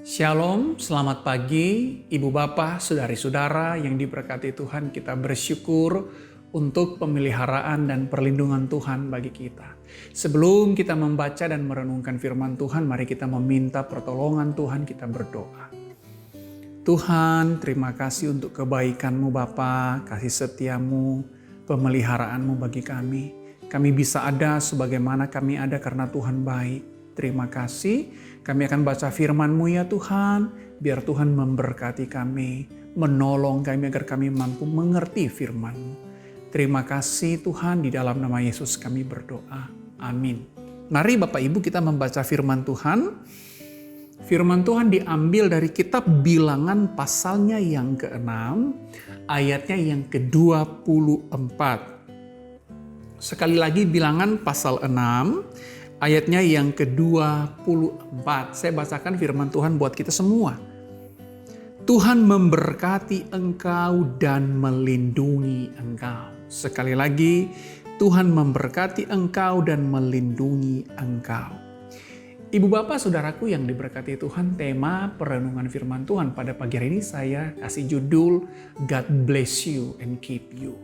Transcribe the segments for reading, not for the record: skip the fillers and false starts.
Shalom, selamat pagi Ibu Bapak, Saudari-saudara yang diberkati Tuhan. Kita bersyukur untuk pemeliharaan dan perlindungan Tuhan bagi kita. Sebelum kita membaca dan merenungkan firman Tuhan, mari kita meminta pertolongan Tuhan, kita berdoa. Tuhan, terima kasih untuk kebaikan-Mu Bapa, kasih setia-Mu, pemeliharaanmu bagi kami. Kami bisa ada sebagaimana kami ada karena Tuhan baik. Terima kasih, kami akan baca firman-Mu ya Tuhan, biar Tuhan memberkati kami, menolong kami agar kami mampu mengerti firman-Mu. Terima kasih Tuhan, di dalam nama Yesus kami berdoa. Amin. Mari Bapak Ibu kita membaca firman Tuhan. Firman Tuhan diambil dari kitab Bilangan pasalnya yang ke-6, ayatnya yang ke-24. Sekali lagi Bilangan pasal 6, ayatnya yang ke-24. Saya bacakan firman Tuhan buat kita semua. Tuhan memberkati engkau dan melindungi engkau. Sekali lagi, Tuhan memberkati engkau dan melindungi engkau. Ibu Bapak Saudaraku yang diberkati Tuhan, tema perenungan firman Tuhan pada pagi hari ini saya kasih judul God Bless You and Keep You.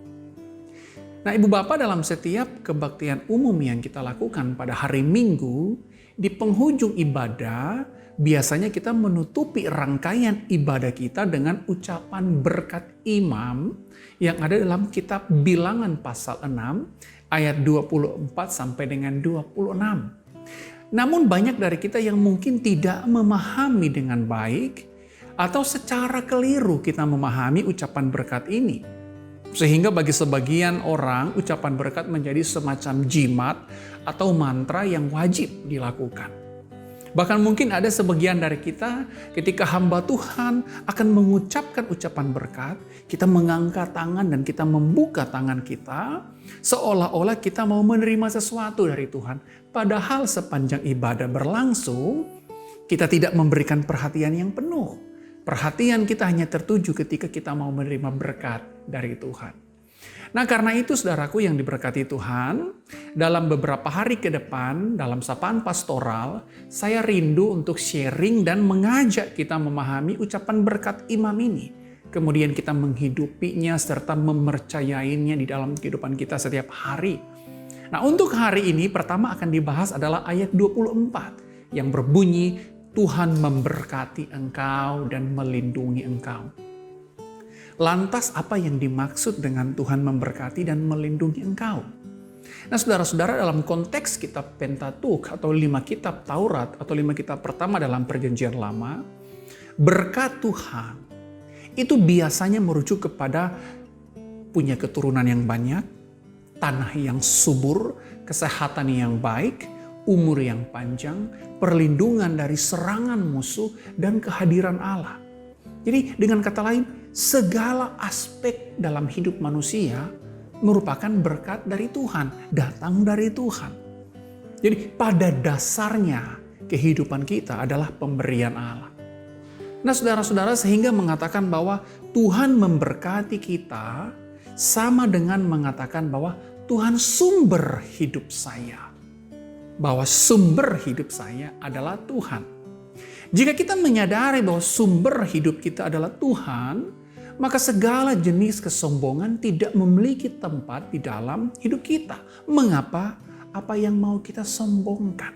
Nah Ibu Bapak, dalam setiap kebaktian umum yang kita lakukan pada hari Minggu, di penghujung ibadah, biasanya kita menutupi rangkaian ibadah kita dengan ucapan berkat imam yang ada dalam kitab Bilangan pasal 6, ayat 24 sampai dengan 26. Namun banyak dari kita yang mungkin tidak memahami dengan baik atau secara keliru kita memahami ucapan berkat ini. Sehingga bagi sebagian orang ucapan berkat menjadi semacam jimat atau mantra yang wajib dilakukan. Bahkan mungkin ada sebagian dari kita ketika hamba Tuhan akan mengucapkan ucapan berkat, kita mengangkat tangan dan kita membuka tangan kita seolah-olah kita mau menerima sesuatu dari Tuhan. Padahal sepanjang ibadah berlangsung, kita tidak memberikan perhatian yang penuh. Perhatian kita hanya tertuju ketika kita mau menerima berkat dari Tuhan. Nah karena itu saudaraku yang diberkati Tuhan, dalam beberapa hari ke depan, dalam sapaan pastoral, saya rindu untuk sharing dan mengajak kita memahami ucapan berkat imam ini. Kemudian kita menghidupinya serta mempercayainya di dalam kehidupan kita setiap hari. Nah untuk hari ini pertama akan dibahas adalah ayat 24 yang berbunyi, Tuhan memberkati engkau dan melindungi engkau. Lantas apa yang dimaksud dengan Tuhan memberkati dan melindungi engkau? Nah saudara-saudara, dalam konteks kitab Pentateuch atau 5 kitab Taurat atau 5 kitab pertama dalam perjanjian lama, berkat Tuhan itu biasanya merujuk kepada punya keturunan yang banyak, tanah yang subur, kesehatan yang baik, umur yang panjang, perlindungan dari serangan musuh, dan kehadiran Allah. Jadi dengan kata lain, segala aspek dalam hidup manusia merupakan berkat dari Tuhan, datang dari Tuhan. Jadi pada dasarnya kehidupan kita adalah pemberian Allah. Nah saudara-saudara, sehingga mengatakan bahwa Tuhan memberkati kita sama dengan mengatakan bahwa Tuhan sumber hidup saya. Bahwa sumber hidup saya adalah Tuhan. Jika kita menyadari bahwa sumber hidup kita adalah Tuhan, maka segala jenis kesombongan tidak memiliki tempat di dalam hidup kita. Mengapa? Apa yang mau kita sombongkan?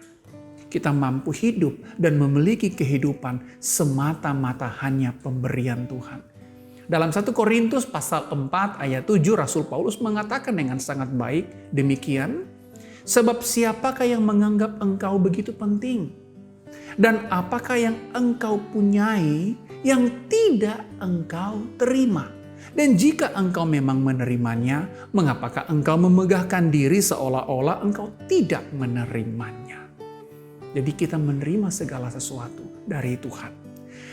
Kita mampu hidup dan memiliki kehidupan semata-mata hanya pemberian Tuhan. Dalam 1 Korintus pasal 4 ayat 7 Rasul Paulus mengatakan dengan sangat baik demikian, sebab siapakah yang menganggap engkau begitu penting? Dan apakah yang engkau punyai yang tidak engkau terima? Dan jika engkau memang menerimanya, mengapakah engkau memegahkan diri seolah-olah engkau tidak menerimanya? Jadi kita menerima segala sesuatu dari Tuhan.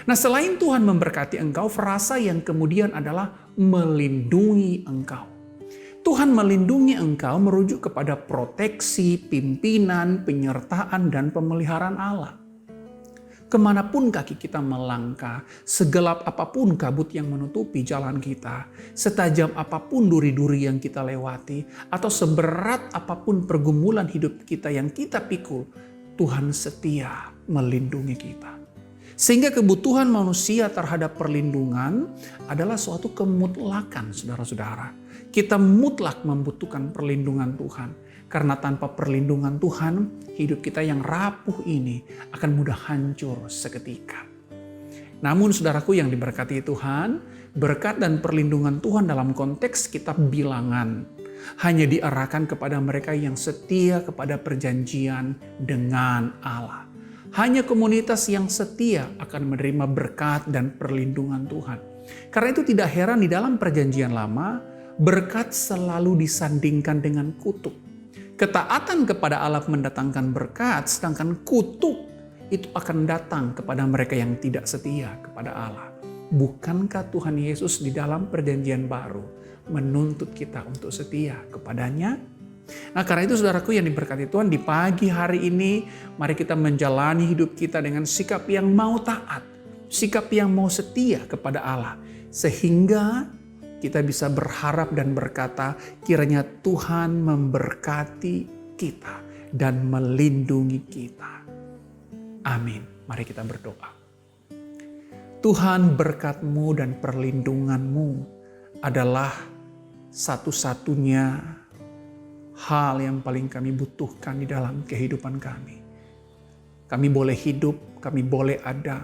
Nah selain Tuhan memberkati engkau, frasa yang kemudian adalah melindungi engkau. Tuhan melindungi engkau merujuk kepada proteksi, pimpinan, penyertaan, dan pemeliharaan Allah. Kemanapun kaki kita melangkah, segelap apapun kabut yang menutupi jalan kita, setajam apapun duri-duri yang kita lewati, atau seberat apapun pergumulan hidup kita yang kita pikul, Tuhan setia melindungi kita. Sehingga kebutuhan manusia terhadap perlindungan adalah suatu kemutlakan, saudara-saudara. Kita mutlak membutuhkan perlindungan Tuhan. Karena tanpa perlindungan Tuhan, hidup kita yang rapuh ini akan mudah hancur seketika. Namun saudaraku yang diberkati Tuhan, berkat dan perlindungan Tuhan dalam konteks kitab Bilangan hanya diarahkan kepada mereka yang setia kepada perjanjian dengan Allah. Hanya komunitas yang setia akan menerima berkat dan perlindungan Tuhan. Karena itu tidak heran di dalam perjanjian lama, berkat selalu disandingkan dengan kutuk. Ketaatan kepada Allah mendatangkan berkat, sedangkan kutuk itu akan datang kepada mereka yang tidak setia kepada Allah. Bukankah Tuhan Yesus di dalam perjanjian baru menuntut kita untuk setia kepadanya? Nah, karena itu saudaraku yang diberkati Tuhan, di pagi hari ini mari kita menjalani hidup kita dengan sikap yang mau taat, sikap yang mau setia kepada Allah, sehingga kita bisa berharap dan berkata, kiranya Tuhan memberkati kita dan melindungi kita. Amin. Mari kita berdoa. Tuhan, berkat-Mu dan perlindungan-Mu adalah satu-satunya hal yang paling kami butuhkan di dalam kehidupan kami. Kami boleh hidup, kami boleh ada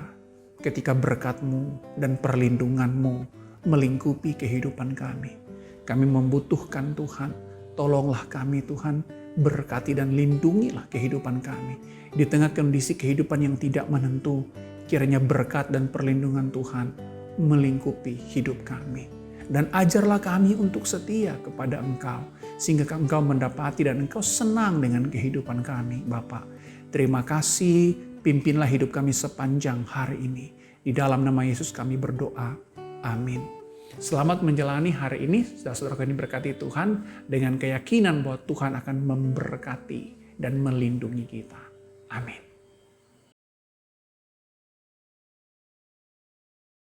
ketika berkat-Mu dan perlindungan-Mu melingkupi kehidupan kami. Kami membutuhkan Tuhan, tolonglah kami Tuhan, berkati dan lindungilah kehidupan kami. Di tengah kondisi kehidupan yang tidak menentu, kiranya berkat dan perlindungan Tuhan melingkupi hidup kami. Dan ajarlah kami untuk setia kepada Engkau, sehingga Engkau mendapati dan Engkau senang dengan kehidupan kami, Bapa. Terima kasih, pimpinlah hidup kami sepanjang hari ini. Di dalam nama Yesus kami berdoa. Amin. Selamat menjalani hari ini, saudara-saudara yang diberkati Tuhan, dengan keyakinan bahwa Tuhan akan memberkati dan melindungi kita. Amin.